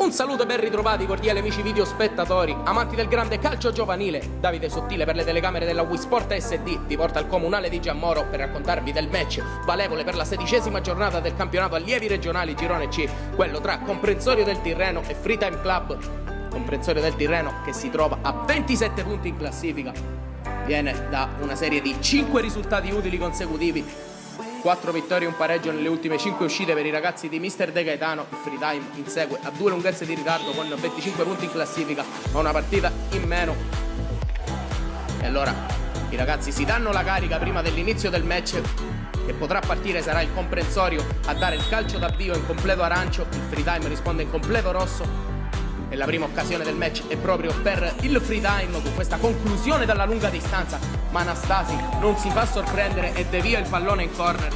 Un saluto ben ritrovati, cordiali amici video spettatori, amanti del grande calcio giovanile. Davide Sottile per le telecamere della Wii Sport SD vi porta al comunale di Giammoro per raccontarvi del match valevole per la 16ª giornata del campionato allievi regionali Girone C, quello tra Comprensorio del Tirreno e Freetime Club. Comprensorio del Tirreno, che si trova a 27 punti in classifica, viene da una serie di 5 risultati utili consecutivi. 4 vittorie e un pareggio nelle ultime 5 uscite per i ragazzi di Mister De Gaetano. Il Freetime insegue a 2 lunghezze di ritardo con 25 punti in classifica, ma una partita in meno. E allora i ragazzi si danno la carica prima dell'inizio del match, che potrà partire. Sarà il Comprensorio a dare il calcio d'avvio in completo arancio, il Freetime risponde in completo rosso. E la prima occasione del match è proprio per il Freetime, con questa conclusione dalla lunga distanza, ma Anastasi non si fa sorprendere e devia il pallone in corner.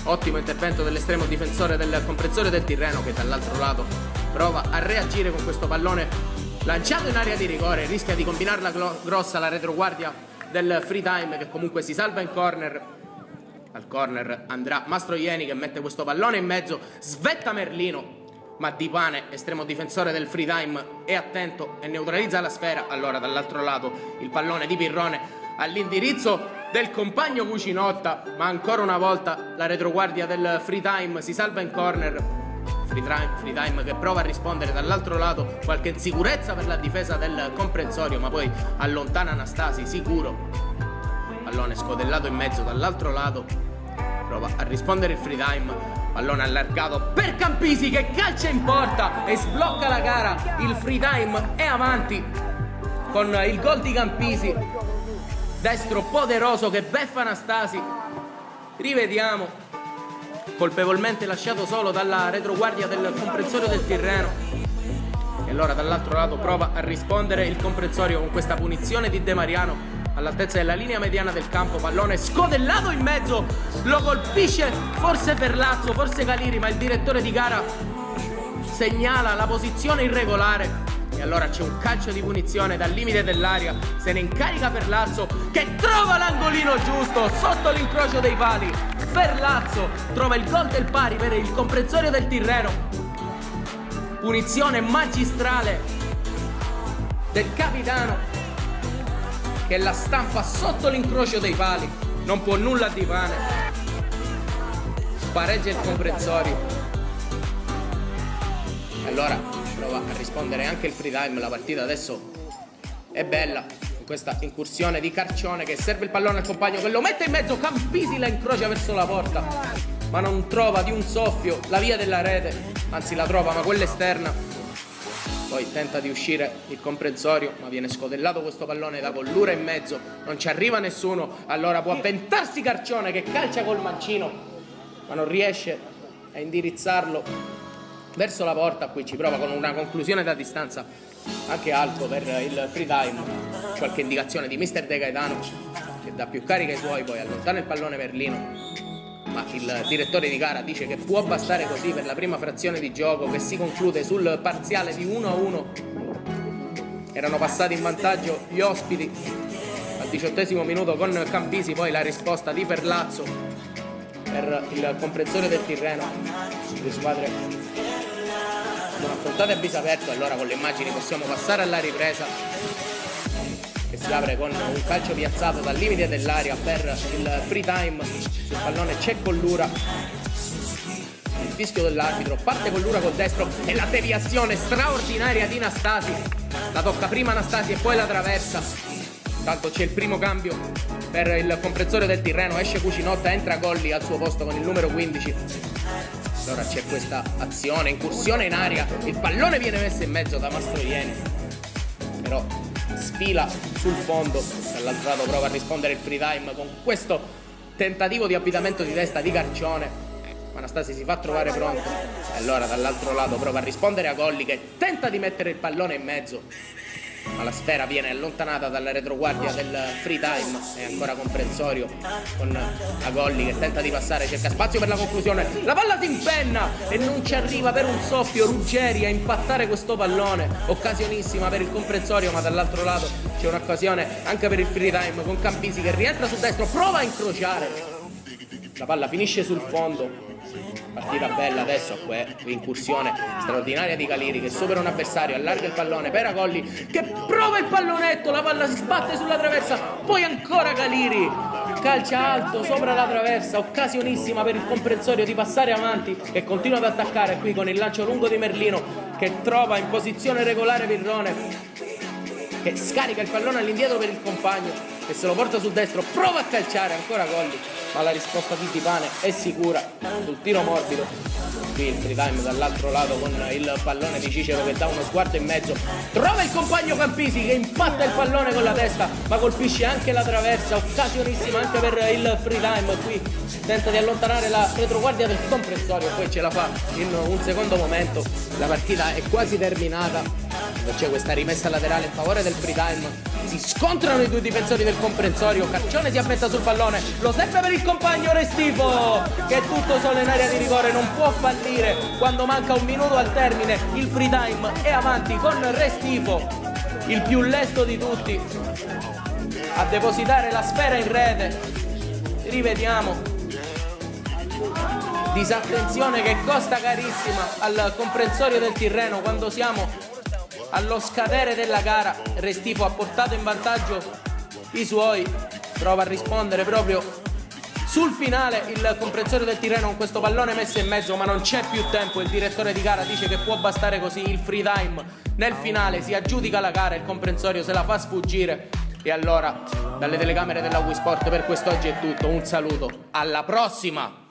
Ottimo intervento dell'estremo difensore del Comprensorio del Tirreno, che dall'altro lato prova a reagire con questo pallone lanciato in area di rigore, rischia di combinarla grossa la retroguardia del Freetime, che comunque si salva in corner. Al corner andrà Mastroieni, che mette questo pallone in mezzo, svetta Merlino, ma Di Pane, estremo difensore del Freetime, è attento e neutralizza la sfera. Allora dall'altro lato il pallone di Pirrone all'indirizzo del compagno Cucinotta, ma ancora una volta la retroguardia del Freetime si salva in corner. Freetime che prova a rispondere dall'altro lato, qualche insicurezza per la difesa del Comprensorio, ma poi allontana Anastasi sicuro. Pallone scodellato in mezzo dall'altro lato, prova a rispondere il Freetime. Pallone allargato per Campisi, che calcia in porta e sblocca la gara. Il Freetime è avanti con il gol di Campisi, destro poderoso che beffa Anastasi. Rivediamo, colpevolmente lasciato solo dalla retroguardia del Comprensorio del Tirreno. E allora dall'altro lato prova a rispondere il Comprensorio con questa punizione di De Mariano all'altezza della linea mediana del campo. Pallone scodellato in mezzo, lo colpisce forse Ferlazzo, forse Caliri, ma il direttore di gara segnala la posizione irregolare. E allora c'è un calcio di punizione dal limite dell'area, se ne incarica Ferlazzo, che trova l'angolino giusto sotto l'incrocio dei pali. Ferlazzo trova il gol del pari per il Comprensorio del Tirreno. Punizione magistrale del capitano, che la stampa sotto l'incrocio dei pali. Non può nulla Di Pane. Pareggia il Comprensorio. E allora prova a rispondere anche il Freetime. La partita adesso è bella, con questa incursione di Carcione, che serve il pallone al compagno, che lo mette in mezzo. Campisi la incrocia verso la porta, ma non trova di un soffio la via della rete, anzi la trova ma quella esterna. Poi tenta di uscire il Comprensorio, ma viene scodellato questo pallone da Collura in mezzo, non ci arriva nessuno. Allora può avventarsi Carcione, che calcia col mancino, ma non riesce a indirizzarlo verso la porta. Qui ci prova con una conclusione da distanza anche alto per il Freetime. C'è qualche indicazione di Mister De Gaetano, che dà più carica ai suoi, poi allontana il pallone Merlino, ma il direttore di gara dice che può bastare così per la prima frazione di gioco, che si conclude sul parziale di 1-1. Erano passati in vantaggio gli ospiti al 18° minuto con Campisi, poi la risposta di Ferlazzo per il Comprensorio del Tirreno. Le squadre sono affrontate a viso aperto. Allora con le immagini possiamo passare alla ripresa, che si apre con un calcio piazzato dal limite dell'area per il Freetime. Sul pallone c'è Collura, il fischio dell'arbitro, parte Collura col destro e la deviazione straordinaria di Anastasi. La tocca prima Anastasi e poi la traversa. Tanto c'è il primo cambio per il Comprensorio del Tirreno, esce Cucinotta, entra Golli al suo posto con il numero 15. Allora c'è questa azione, incursione in aria, il pallone viene messo in mezzo da Mastroieni, però sfila sul fondo. Dall'altro lato prova a rispondere il Freetime con questo tentativo di avvitamento di testa di Carcione, ma Anastasi si fa trovare pronto. E allora dall'altro lato prova a rispondere a Golli, che tenta di mettere il pallone in mezzo, ma la sfera viene allontanata dalla retroguardia del Freetime. E ancora Comprensorio con Agolli, che tenta di passare, cerca spazio per la conclusione, la palla si impenna e non ci arriva per un soffio Ruggeri a impattare questo pallone. Occasionissima per il Comprensorio, ma dall'altro lato c'è un'occasione anche per il Freetime, con Campisi che rientra sul destro, prova a incrociare, la palla finisce sul fondo. Partita bella adesso, incursione straordinaria di Caliri che supera un avversario, allarga il pallone, Peracolli che prova il pallonetto, la palla si sbatte sulla traversa, poi ancora Caliri, calcia alto sopra la traversa, occasionissima per il comprensorio di passare avanti e continua ad attaccare qui con il lancio lungo di Merlino che trova in posizione regolare Virrone, che scarica il pallone all'indietro per il compagno che se lo porta sul destro, prova a calciare, ancora Colli, ma la risposta di Tipane è sicura sul tiro morbido. Qui il free time dall'altro lato con il pallone di Cicero che dà uno sguardo in mezzo, trova il compagno Campisi che impatta il pallone con la testa ma colpisce anche la traversa, occasionissima anche per il free time. Qui tenta di allontanare la retroguardia del comprensorio, poi ce la fa in un secondo momento. La partita è quasi terminata, c'è questa rimessa laterale in favore del free time, si scontrano i due difensori del comprensorio, Caccione si aspetta sul pallone, lo serve per il compagno Restifo che è tutto solo in area di rigore, non può fallire quando manca un minuto al termine. Il free time è avanti con Restifo, il più lesto di tutti, a depositare la sfera in rete. Rivediamo, disattenzione che costa carissima al comprensorio del Tirreno quando siamo allo scadere della gara. Restifo ha portato in vantaggio i suoi, prova a rispondere proprio sul finale il comprensorio del Tirreno con questo pallone messo in mezzo, ma non c'è più tempo, il direttore di gara dice che può bastare così il free time. Nel finale si aggiudica la gara, il comprensorio se la fa sfuggire e allora dalle telecamere della Wisport per quest'oggi è tutto, un saluto, alla prossima!